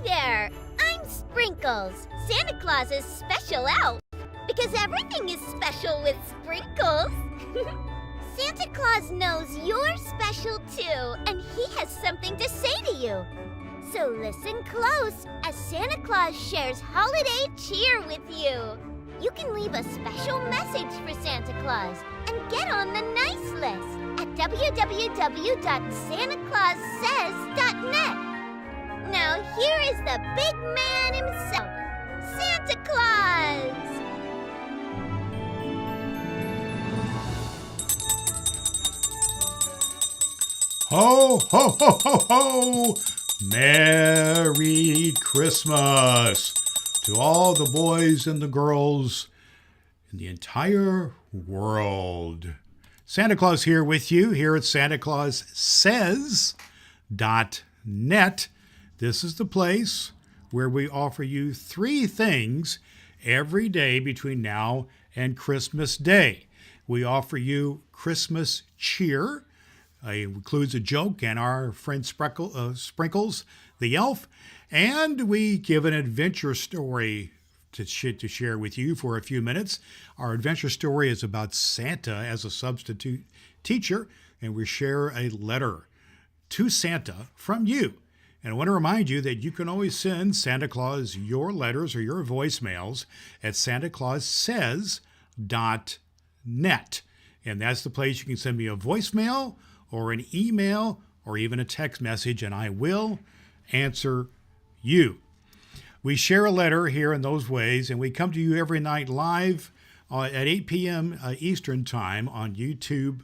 there! I'm Sprinkles, Santa Claus's special elf. Because everything is special with sprinkles. Santa Claus knows you're special too, and he has something to say to you. So listen close as Santa Claus shares holiday cheer with you. You can leave a special message for Santa Claus and get on the nice list at www.santaclaussays.net. Now here is the big man himself, Santa Claus! Ho, ho, ho, ho, ho! Merry Christmas to all the boys and the girls in the entire world. Santa Claus here with you here at SantaClausSays.net. This is the place where we offer you 3 things every day between now and Christmas Day. We offer you Christmas cheer. It includes a joke and our friend Sprinkles, the elf, and we give an adventure story to share with you for a few minutes. Our adventure story is about Santa as a substitute teacher, and we share a letter to Santa from you. And I want to remind you that you can always send Santa Claus your letters or your voicemails at SantaClausSays.net. And that's the place you can send me a voicemail or an email, or even a text message, and I will answer you. We share a letter here in those ways, and we come to you every night live at 8 p.m. Eastern Time on YouTube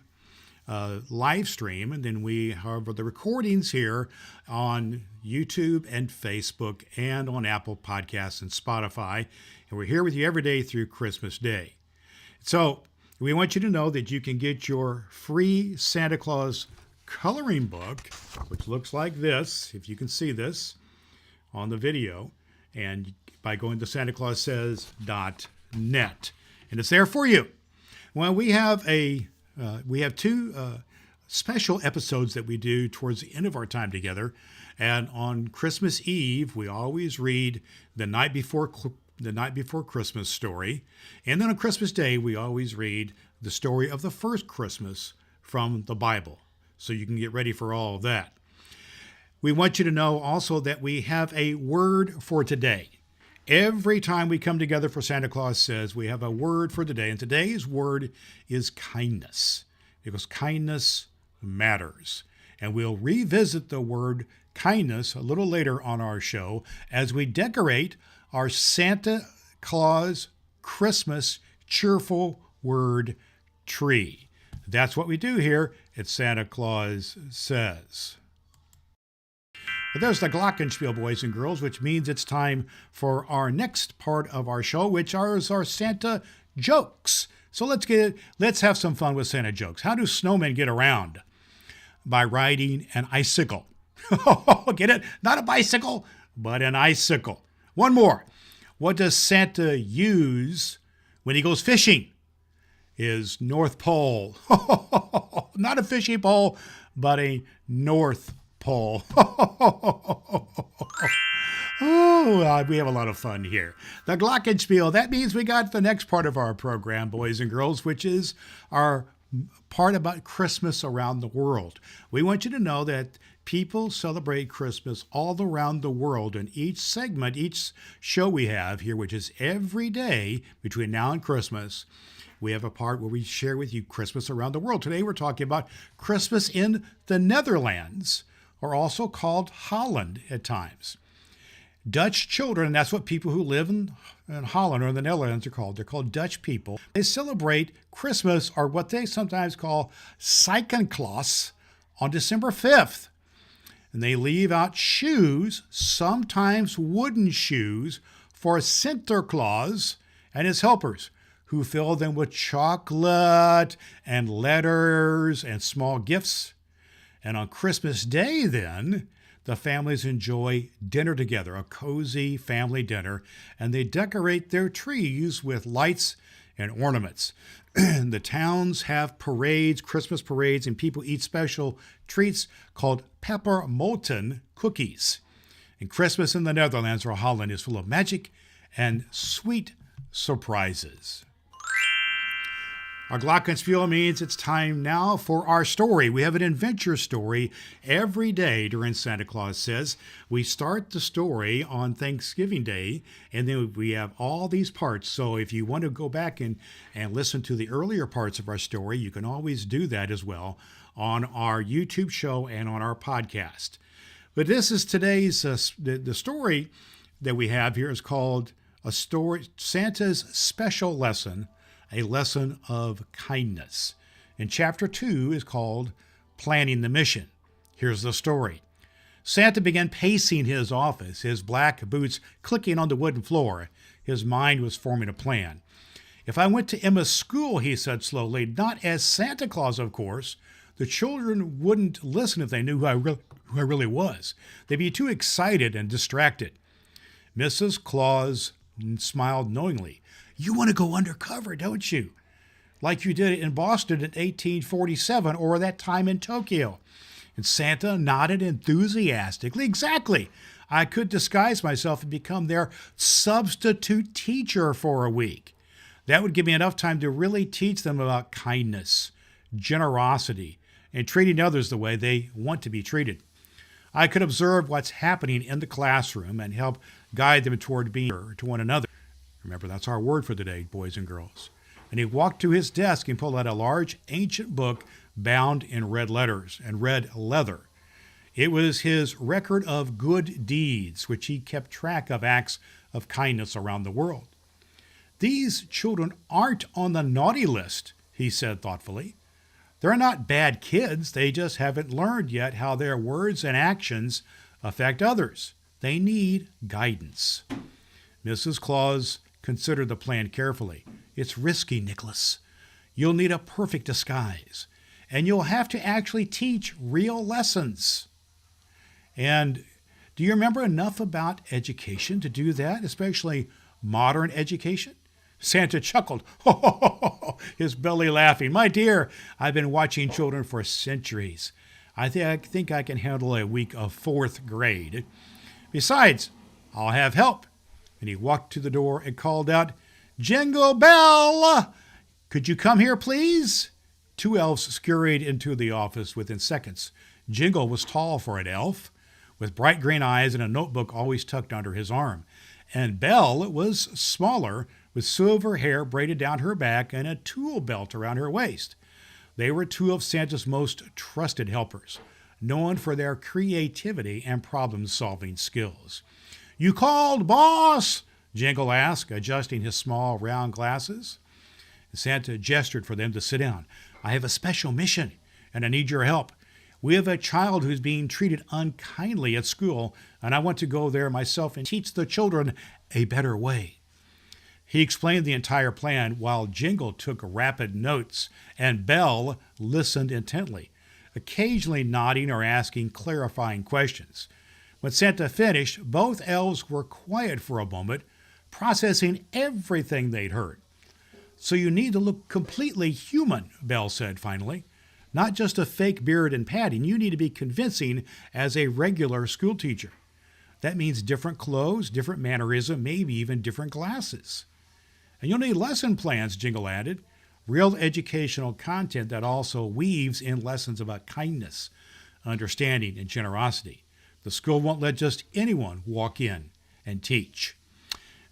Livestream, and then we have the recordings here on YouTube and Facebook and on Apple Podcasts and Spotify, and we're here with you every day through Christmas Day. So we want you to know that you can get your free Santa Claus coloring book, which looks like this, if you can see this on the video, and by going to SantaClausSays.net. And it's there for you. Well, we have 2 special episodes that we do towards the end of our time together. And on Christmas Eve, we always read the night before Christmas story. And then on Christmas Day, we always read the story of the first Christmas from the Bible. So you can get ready for all of that. We want you to know also that we have a word for today. Every time we come together for Santa Claus Says, we have a word for today. And today's word is kindness, because kindness matters. And we'll revisit the word kindness a little later on our show as we decorate our Santa Claus Christmas cheerful word tree. That's what we do here at Santa Claus Says. But there's the Glockenspiel, boys and girls, which means it's time for our next part of our show, which is our Santa jokes. So let's have some fun with Santa jokes. How do snowmen get around? By riding an icicle. Get it? Not a bicycle, but an icicle. One more. What does Santa use when he goes fishing? His North Pole. Not a fishing pole, but a North Pole. Oh, we have a lot of fun here. The Glockenspiel, that means we got the next part of our program, boys and girls, which is our part about Christmas around the world. We want you to know that people celebrate Christmas all around the world, and each segment, each show we have here, which is every day between now and Christmas, we have a part where we share with you Christmas around the world. Today we're talking about Christmas in the Netherlands, or also called Holland at times. Dutch children, and that's what people who live in Holland or in the Netherlands are called. They're called Dutch people. They celebrate Christmas, or what they sometimes call Sinterklaas, on December 5th. And they leave out shoes, sometimes wooden shoes, for Sinterklaas and his helpers, who fill them with chocolate and letters and small gifts. And on Christmas Day, then, the families enjoy dinner together, a cozy family dinner, and they decorate their trees with lights and ornaments. The towns have parades, Christmas parades, and people eat special treats called peppermoten cookies. And Christmas in the Netherlands or Holland is full of magic and sweet surprises. Our glockenspiel means it's time now for our story. We have an adventure story every day during Santa Claus Says. We start the story on Thanksgiving Day, and then we have all these parts. So if you want to go back and listen to the earlier parts of our story, you can always do that as well on our YouTube show and on our podcast. But this is today's, the story that we have here is called A Story, Santa's Special Lesson, a Lesson of Kindness. And chapter 2 is called Planning the Mission. Here's the story. Santa began pacing his office, his black boots clicking on the wooden floor. His mind was forming a plan. If I went to Emma's school, he said slowly, not as Santa Claus, of course. The children wouldn't listen if they knew who I really was. They'd be too excited and distracted. Mrs. Claus smiled knowingly. You want to go undercover, don't you? Like you did in Boston in 1847 or that time in Tokyo. And Santa nodded enthusiastically. Exactly. I could disguise myself and become their substitute teacher for a week. That would give me enough time to really teach them about kindness, generosity, and treating others the way they want to be treated. I could observe what's happening in the classroom and help guide them toward being to one another. Remember, that's our word for today, boys and girls. And he walked to his desk and pulled out a large ancient book bound in red letters and red leather. It was his record of good deeds, which he kept track of acts of kindness around the world. These children aren't on the naughty list, he said thoughtfully. They're not bad kids. They just haven't learned yet how their words and actions affect others. They need guidance. Mrs. Claus considered the plan carefully. It's risky, Nicholas. You'll need a perfect disguise, and you'll have to actually teach real lessons. And do you remember enough about education to do that, especially modern education? Santa chuckled, his belly laughing. My dear, I've been watching children for centuries. I think I can handle a week of fourth grade. Besides, I'll have help. And he walked to the door and called out, Jingle Bell! Could you come here, please? 2 elves scurried into the office within seconds. Jingle was tall for an elf, with bright green eyes and a notebook always tucked under his arm. And Belle was smaller, with silver hair braided down her back and a tool belt around her waist. They were 2 of Santa's most trusted helpers, known for their creativity and problem-solving skills. You called, boss? Jingle asked, adjusting his small, round glasses. Santa gestured for them to sit down. I have a special mission, and I need your help. We have a child who's being treated unkindly at school, and I want to go there myself and teach the children a better way. He explained the entire plan while Jingle took rapid notes, and Belle listened intently, occasionally nodding or asking clarifying questions. When Santa finished, both elves were quiet for a moment, processing everything they'd heard. So you need to look completely human, Belle said finally. Not just a fake beard and padding. You need to be convincing as a regular school teacher. That means different clothes, different mannerism, maybe even different glasses. And you'll need lesson plans, Jingle added. Real educational content that also weaves in lessons about kindness, understanding, and generosity. The school won't let just anyone walk in and teach.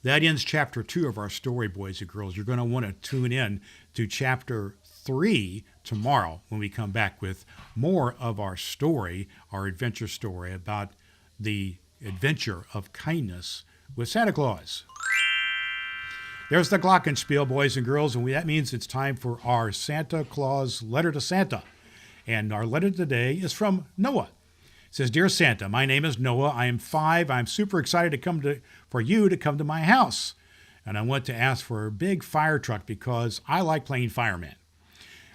That ends chapter 2 of our story, boys and girls. You're going to want to tune in to chapter 3 tomorrow when we come back with more of our story, our adventure story about the adventure of kindness with Santa Claus. There's the glockenspiel, boys and girls, and that means it's time for our Santa Claus letter to Santa. And our letter today is from Noah. It says, Dear Santa, my name is Noah. I am 5. I'm super excited for you to come to my house. And I want to ask for a big fire truck because I like playing fireman.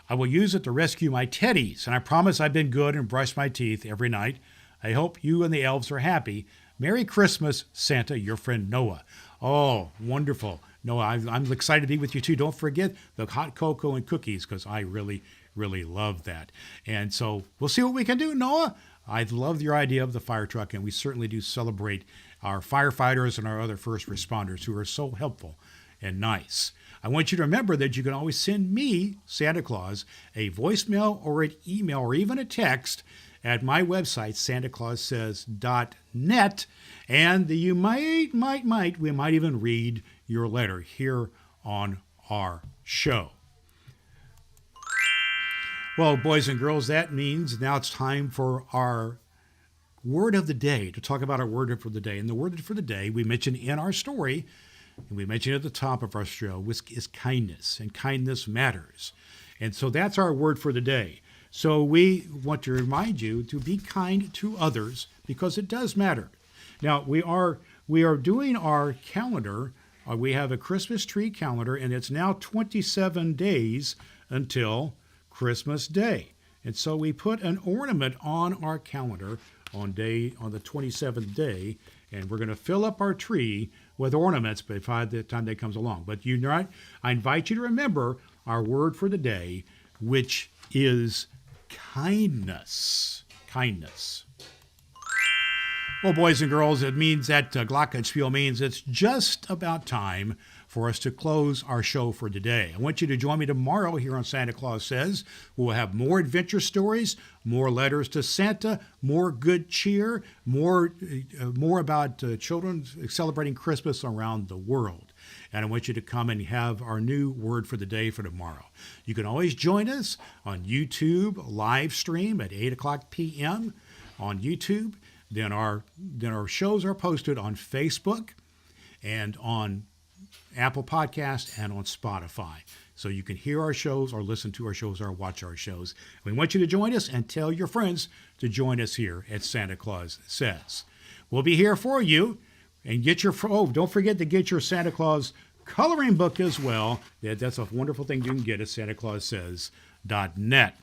I will use it to rescue my teddies, and I promise I've been good and brushed my teeth every night. I hope you and the elves are happy. Merry Christmas, Santa, your friend Noah. Oh, wonderful. Noah, I'm excited to be with you too. Don't forget the hot cocoa and cookies because I really, really love that. And so we'll see what we can do, Noah. I love your idea of the fire truck, and we certainly do celebrate our firefighters and our other first responders who are so helpful and nice. I want you to remember that you can always send me, Santa Claus, a voicemail or an email or even a text at my website, santaclaussays.net, and we might even read your letter here on our show. Well, boys and girls, that means now it's time for our word of the day, to talk about our word for the day. And the word for the day we mentioned in our story, and we mentioned at the top of our show, is kindness, and kindness matters. And so that's our word for the day. So we want to remind you to be kind to others because it does matter. Now, we are doing our calendar. We have a Christmas tree calendar, and it's now 27 days until Christmas Day. And so we put an ornament on our calendar on the 27th day, and we're going to fill up our tree with ornaments by the time that comes along. But I invite you to remember our word for the day, which is kindness. Kindness. Well, boys and girls, it means that Glockenspiel means it's just about time for us to close our show for today. I want you to join me tomorrow here on Santa Claus Says. We'll have more adventure stories, more letters to Santa, more good cheer, more about children celebrating Christmas around the world. And I want you to come and have our new word for the day for tomorrow. You can always join us on YouTube live stream at 8 o'clock p.m. on YouTube. Then our shows are posted on Facebook and on Apple Podcasts and on Spotify. So you can hear our shows or listen to our shows or watch our shows. We want you to join us and tell your friends to join us here at Santa Claus Says. We'll be here for you. And don't forget to get your Santa Claus coloring book as well. That's a wonderful thing you can get at santaclaussays.net.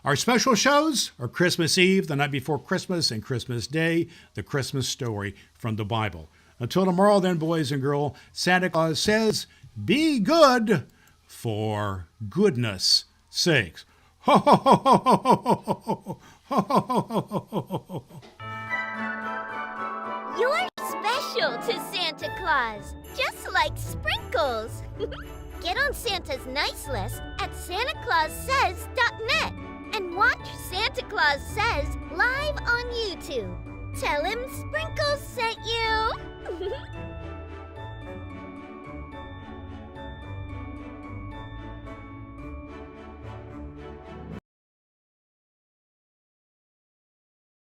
Our special shows are Christmas Eve, the night before Christmas, and Christmas Day, the Christmas story from the Bible. Until tomorrow then, boys and girls, Santa Claus says, be good for goodness sakes. Ho, ho, ho, ho, ho, ho, ho, ho, ho. You're special to Santa Claus, just like sprinkles. Get on Santa's nice list at santaclaussays.net and watch Santa Claus Says live on YouTube. Tell him Sprinkles sent you.